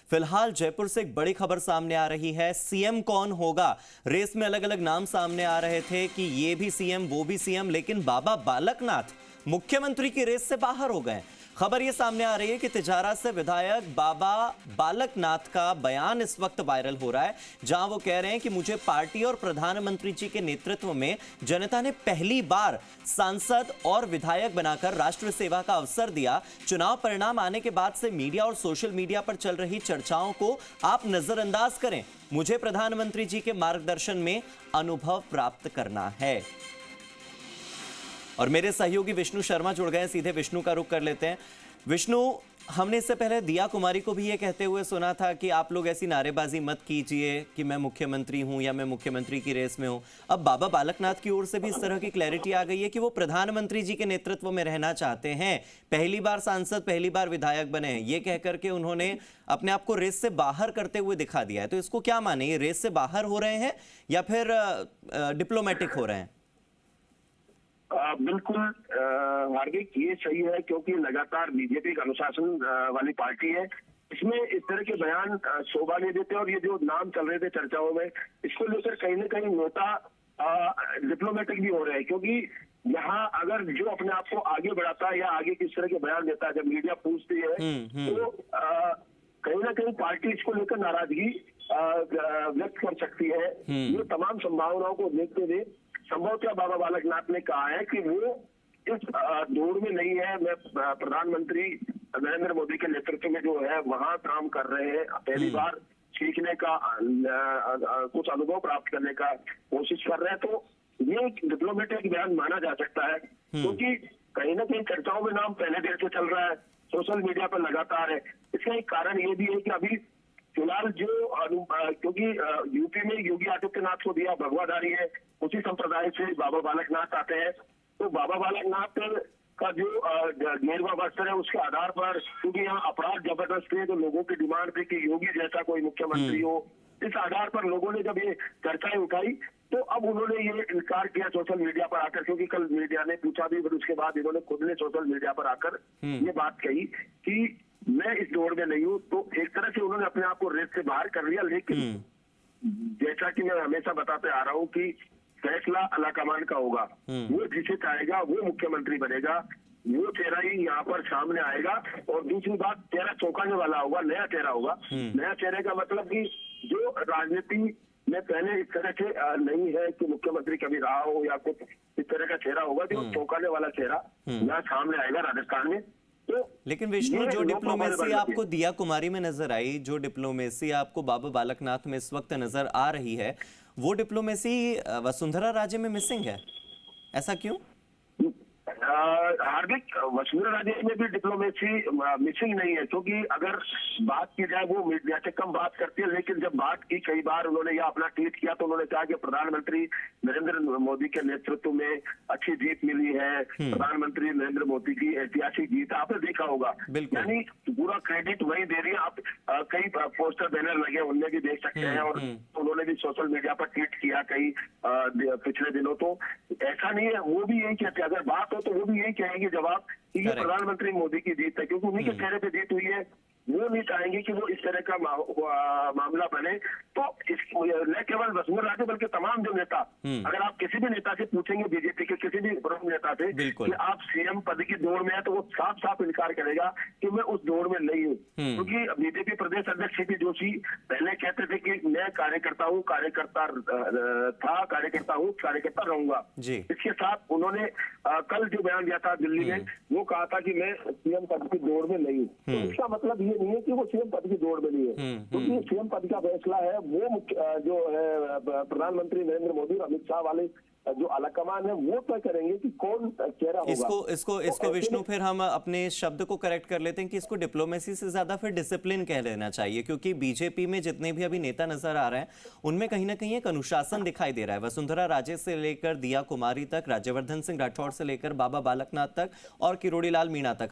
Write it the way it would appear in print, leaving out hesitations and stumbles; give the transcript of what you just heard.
फिलहाल जयपुर से एक बड़ी खबर सामने आ रही है। सीएम कौन होगा, रेस में अलग अलग नाम सामने आ रहे थे कि ये भी सीएम वो भी सीएम, लेकिन बाबा बालकनाथ मुख्यमंत्री की रेस से बाहर हो गए। खबर ये सामने आ रही है कि तिजारा से विधायक बाबा बालकनाथ का बयान इस वक्त वायरल हो रहा है, जहां वो कह रहे हैं कि मुझे पार्टी और प्रधानमंत्री जी के नेतृत्व में जनता ने पहली बार सांसद और विधायक बनाकर राष्ट्र सेवा का अवसर दिया। चुनाव परिणाम आने के बाद से मीडिया और सोशल मीडिया पर चल रही चर्चाओं को आप नजरअंदाज करें। मुझे प्रधानमंत्री जी के मार्गदर्शन में अनुभव प्राप्त करना है। और मेरे सहयोगी विष्णु शर्मा जुड़ गए, सीधे विष्णु का रुख कर लेते हैं। विष्णु, हमने इससे पहले दिया कुमारी को भी ये कहते हुए सुना था कि आप लोग ऐसी नारेबाजी मत कीजिए कि मैं मुख्यमंत्री हूं या मैं मुख्यमंत्री की रेस में हूं। अब बाबा बालकनाथ की ओर से भी इस तरह की क्लैरिटी आ गई है कि वो प्रधानमंत्री जी के नेतृत्व में रहना चाहते हैं। पहली बार सांसद, पहली बार विधायक बने हैं, ये कहकर के उन्होंने अपने आप को रेस से बाहर करते हुए दिखा दिया है। तो इसको क्या माने, ये रेस से बाहर हो रहे हैं या फिर डिप्लोमेटिक हो रहे हैं? बिल्कुल हार्दिक, ये सही है क्योंकि लगातार बीजेपी का अनुशासन वाली पार्टी है। इसमें इस तरह के बयान शोभा नहीं देते और ये जो नाम चल रहे थे चर्चाओं में, इसको लेकर कहीं ना कहीं नेता डिप्लोमेटिक भी हो रहे हैं। क्योंकि यहाँ अगर जो अपने आप को आगे बढ़ाता है या आगे किस तरह के बयान देता है, जब मीडिया पूछती है तो कहीं ना कहीं पार्टी इसको लेकर नाराजगी व्यक्त कर सकती है। ये तमाम संभावनाओं को देखते हुए संभवतः बाबा बालकनाथ ने कहा है कि वो इस दौड़ में नहीं है। मैं प्रधानमंत्री नरेंद्र मोदी के नेतृत्व में जो है वहां काम कर रहे हैं। पहली बार सीखने का कुछ अनुभव प्राप्त करने का कोशिश कर रहे हैं। तो ये एक डिप्लोमेटिक बयान माना जा सकता है, क्योंकि कहीं ना कहीं चर्चाओं में नाम पहले देर से चल रहा है, सोशल मीडिया पर लगातार है। इसका एक कारण ये भी है कि अभी फिलहाल जो क्योंकि यूपी में योगी आदित्यनाथ को दिया भगवाधारी है, उसी संप्रदाय से बाबा बालकनाथ आते हैं। तो बाबा बालकनाथ का जो 11वां वर्ष है उसके आधार पर, क्योंकि यहाँ अपराध जबरदस्त है, तो लोगों की डिमांड थी कि योगी जैसा कोई मुख्यमंत्री हो। इस आधार पर लोगों ने जब ये चर्चाएं उठाई तो अब उन्होंने ये इनकार किया सोशल मीडिया पर आकर, क्योंकि कल मीडिया ने पूछा भी, फिर उसके बाद इन्होंने खुद ने सोशल मीडिया पर आकर ये बात कही कि मैं इस दौड़ में नहीं हूँ। तो एक तरह से उन्होंने अपने आप को रेस से बाहर कर लिया। लेकिन जैसा कि मैं हमेशा बताते आ रहा हूँ कि फैसला अलाकमान का होगा। वो जिसे चाहेगा वो मुख्यमंत्री बनेगा, वो चेहरा ही यहाँ पर सामने आएगा। और दूसरी बात, चेहरा चौंकाने वाला होगा, नया चेहरा होगा। नया चेहरे का मतलब कि जो राजनीति में पहले इस तरह से नहीं है कि मुख्यमंत्री कभी रहा हो या कुछ इस तरह का चेहरा होगा, जो चौंकाने वाला चेहरा यहाँ सामने आएगा राजस्थान में। तो लेकिन विष्णु, जो डिप्लोमेसी आपको दिया कुमारी में नजर आई, जो डिप्लोमेसी आपको बाबा बालकनाथ में इस वक्त नजर आ रही है, वो डिप्लोमेसी वसुंधरा राजे में मिसिंग है, ऐसा क्यों? हार्दिक, वसुंधरा राजे में भी डिप्लोमेसी मिसिंग नहीं है, क्योंकि अगर बात की जाए वो मीडिया से कम बात करती है। लेकिन जब बात की, कई बार उन्होंने यह अपना ट्वीट किया तो उन्होंने कहा कि प्रधानमंत्री नरेंद्र मोदी के नेतृत्व में अच्छी जीत मिली है, प्रधानमंत्री नरेंद्र मोदी की ऐतिहासिक जीत, आपने देखा होगा। यानी पूरा क्रेडिट वही दे रही है। आप कई पोस्टर बैनर लगे, उनमें भी देख सकते हैं, और उन्होंने भी सोशल मीडिया पर ट्वीट किया कई पिछले दिनों। तो ऐसा नहीं है, वो भी यही कहते हैं, अगर बात हो तो वो भी यही कहेंगे जवाब कि ये प्रधानमंत्री मोदी की जीत है, क्योंकि उन्हीं के चेहरे पे जीत हुई है। वो नहीं चाहेंगे कि वो इस तरह का मामला बने। तो न केवल वसुंधरा राजे बल्कि तमाम जो नेता, अगर आप किसी भी नेता से पूछेंगे, बीजेपी के किसी भी प्रमुख नेता से कि आप सीएम पद की दौड़ में है, तो वो साफ साफ इनकार करेगा कि मैं उस दौड़ में नहीं हूँ। क्योंकि बीजेपी प्रदेश अध्यक्ष सीपी जोशी पहले कहते थे कि मैं कार्यकर्ता हूँ, कार्यकर्ता था, कार्यकर्ता हूँ, कार्यकर्ता रहूंगा। इसके साथ उन्होंने कल जो बयान दिया था दिल्ली में, वो कहा था कि मैं सीएम पद की दौड़ में नहीं हूँ। तो इसका मतलब ये नहीं है कि वो सीएम पद की दौड़ में नहीं है, क्योंकि सीएम पद का फैसला है वो जो है प्रधानमंत्री नरेंद्र मोदी और अमित शाह वाले जो आलाकमान है वो तय करेंगे कि कौन चेहरा होगा। इसको विष्णु फिर हम अपने शब्द को करेक्ट कर लेते हैं कि इसको डिप्लोमेसी से ज्यादा फिर डिसिप्लिन कह लेना चाहिए, क्योंकि बीजेपी में जितने भी अभी नेता नजर आ रहे हैं उनमें कहीं ना कहीं एक अनुशासन दिखाई दे रहा है। वसुंधरा राजे से लेकर दिया कुमारी तक, राज्यवर्धन सिंह राठौड़ से लेकर बाबा बालकनाथ तक और किरोड़ी लाल मीणा तक।